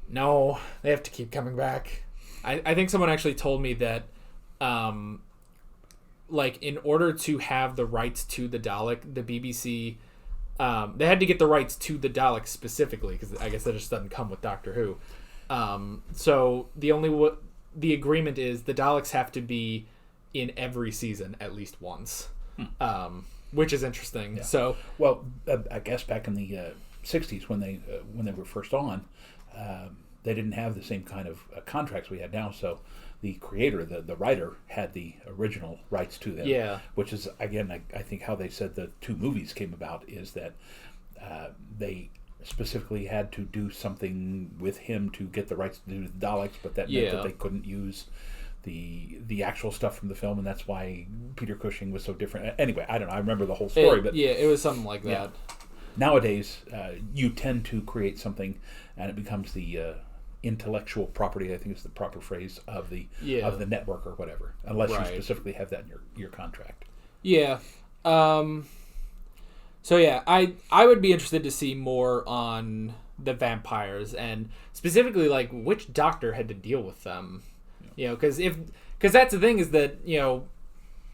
No, they have to keep coming back. I think someone actually told me that, like, in order to have the rights to the Dalek, the BBC, they had to get the rights to the Daleks specifically, because I guess that just doesn't come with Doctor Who. So the agreement is the Daleks have to be in every season at least once, which is interesting. Yeah. So, well, I guess back in the 60s when they were first on, they didn't have the same kind of contracts we had now. So the creator, the writer, had the original rights to them. Yeah. Which is, again, I think how they said the two movies came about is that they specifically had to do something with him to get the rights to do the Daleks, but that meant that they couldn't use the actual stuff from the film, and that's why Peter Cushing was so different. Anyway, I don't know. I remember the whole story, but it was something like that. Nowadays, you tend to create something, and it becomes the intellectual property. I think is the proper phrase of the network or whatever, unless you specifically have that in your contract. Yeah. So yeah, I would be interested to see more on the vampires, and specifically like which doctor had to deal with them. You know, because that's the thing is that, you know,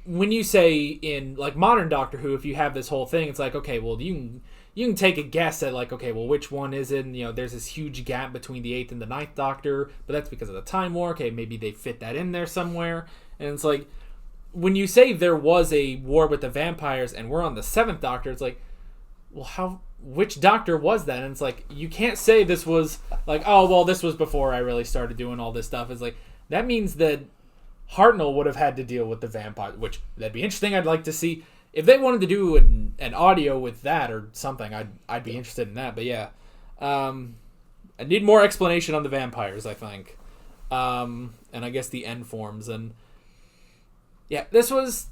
when you say in like modern Doctor Who, if you have this whole thing, it's like, okay, well you can take a guess at like, okay, well which one is it? And, you know, there's this huge gap between the 8th and the 9th Doctor, but that's because of the Time War. Okay, maybe they fit that in there somewhere, and it's like, when you say there was a war with the vampires and we're on the 7th Doctor, it's like, well, which Doctor was that? And it's like, you can't say this was like, oh, well, this was before I really started doing all this stuff. It's like, that means that Hartnell would have had to deal with the vampire, which that'd be interesting. I'd like to see if they wanted to do an audio with that or something. I'd be interested in that. But yeah, I need more explanation on the vampires, I think, and I guess the end forms. And yeah, this was,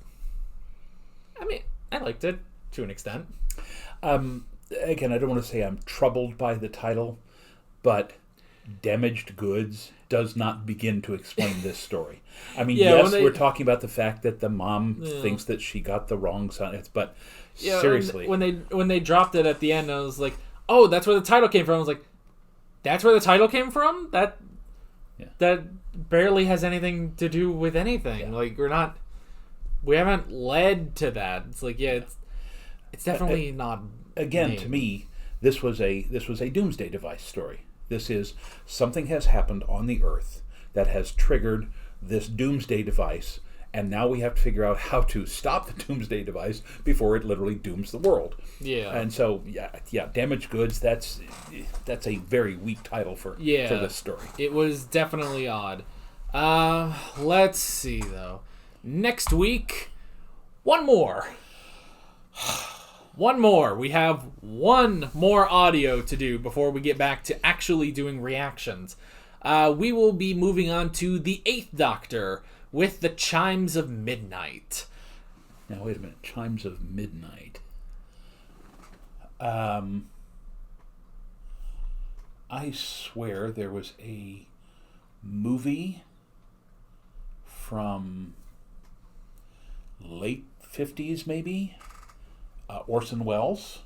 I mean, I liked it to an extent. Again, I don't want to say I'm troubled by the title, but Damaged Goods does not begin to explain this story. I mean, yes, we're talking about the fact that the mom thinks that she got the wrong son, but seriously. When they dropped it at the end, I was like, oh, that's where the title came from. I was like, that's where the title came from? That barely has anything to do with anything. Yeah. Like, we haven't led to that. It's like, it's definitely not. Again, to me, this was a Doomsday Device story. This is something has happened on the Earth that has triggered this Doomsday Device, and now we have to figure out how to stop the Doomsday Device before it literally dooms the world. Yeah. And so, Damaged Goods. That's a very weak title for this story. It was definitely odd. Let's see though. Next week, one more. We have one more audio to do before we get back to actually doing reactions. We will be moving on to the 8th Doctor with the Chimes of Midnight. Now, wait a minute. Chimes of Midnight. I swear there was a movie from late 50s, maybe? Orson Welles.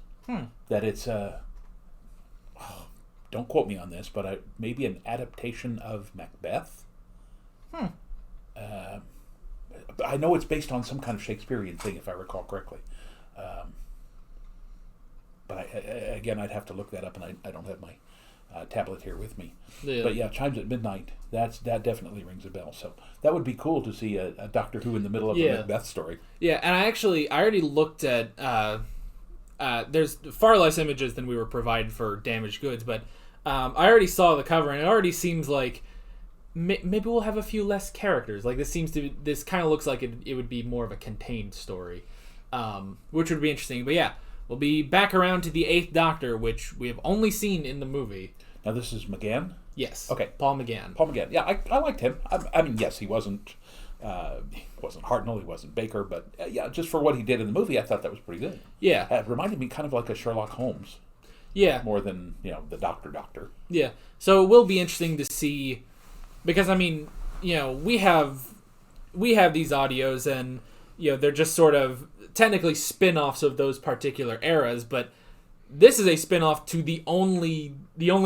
That it's don't quote me on this, but maybe an adaptation of Macbeth. I know it's based on some kind of Shakespearean thing, if I recall correctly. But again, I'd have to look that up, and I don't have my tablet here with me. Yeah. But yeah, Chimes at Midnight. That definitely rings a bell. So that would be cool to see a Doctor Who in the middle of a Macbeth story. Yeah, and I already looked at. There's far less images than we were provided for Damaged Goods, but I already saw the cover, and it already seems like maybe we'll have a few less characters. Like this kind of looks like it would be more of a contained story, which would be interesting. But yeah, we'll be back around to the 8th Doctor, which we have only seen in the movie. Now this is McGann? Yes. Okay. Paul McGann. Yeah, I liked him. I mean, yes, he wasn't Hartnell, he wasn't Baker, but just for what he did in the movie, I thought that was pretty good. Yeah. It reminded me kind of like a Sherlock Holmes. Yeah. More than, the Doctor. Yeah. So it will be interesting to see, because I mean, we have these audios, and they're just sort of technically spin-offs of those particular eras, but this is a spin-off to the only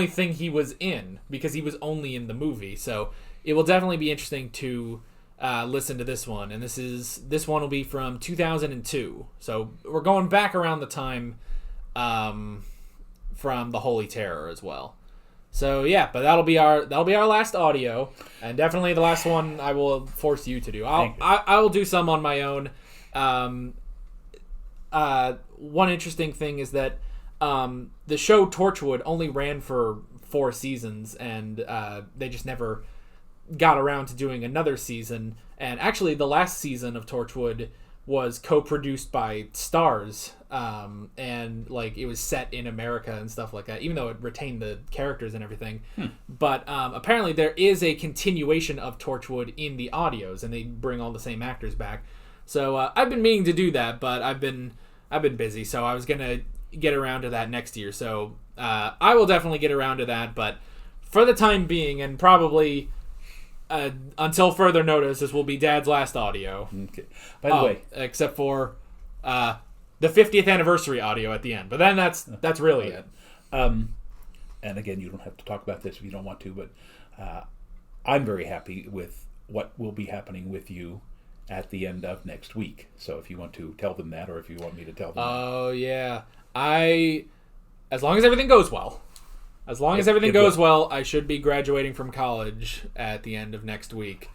thing he was in, because he was only in the movie. So it will definitely be interesting to listen to this one, and this one will be from 2002. So we're going back around the time from the Holy Terror as well. So yeah, but that'll be our last audio, and definitely the last one I will force you to do. I will do some on my own. One interesting thing is that the show Torchwood only ran for 4 seasons, and they just never got around to doing another season. And actually, the last season of Torchwood was co-produced by Starz, and like it was set in America and stuff like that, even though it retained the characters and everything. But apparently there is a continuation of Torchwood in the audios, and they bring all the same actors back. So I've been meaning to do that, but I've been busy, so I was gonna get around to that next year. So I will definitely get around to that. But for the time being, and probably until further notice, this will be Dad's last audio. Okay. By the way, except for the 50th anniversary audio at the end. But then that's really it. And again, you don't have to talk about this if you don't want to, but I'm very happy with what will be happening with you at the end of next week. So if you want to tell them that, or if you want me to tell them Oh, yeah. As long as everything goes well. As long as everything goes well, I should be graduating from college at the end of next week.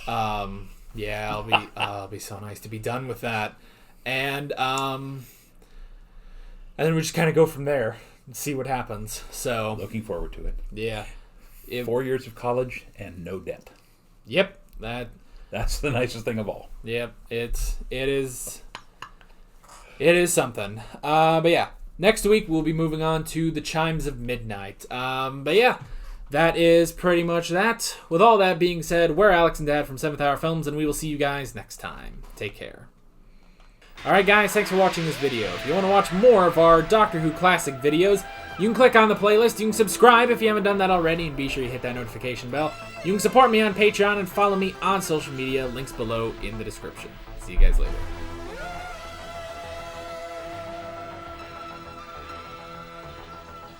Yeah, it'll be so nice to be done with that. And then we just kind of go from there and see what happens. So looking forward to it. Yeah. 4 years of college and no debt. Yep. That's the nicest thing of all. Yep. It is something. But yeah, next week we'll be moving on to The Chimes of Midnight. But yeah, that is pretty much that. With all that being said, we're Alex and Dad from 7th Hour Films, and we will see you guys next time. Take care. Alright guys, thanks for watching this video. If you want to watch more of our Doctor Who classic videos, you can click on the playlist, you can subscribe if you haven't done that already, and be sure you hit that notification bell. You can support me on Patreon and follow me on social media, links below in the description. See you guys later.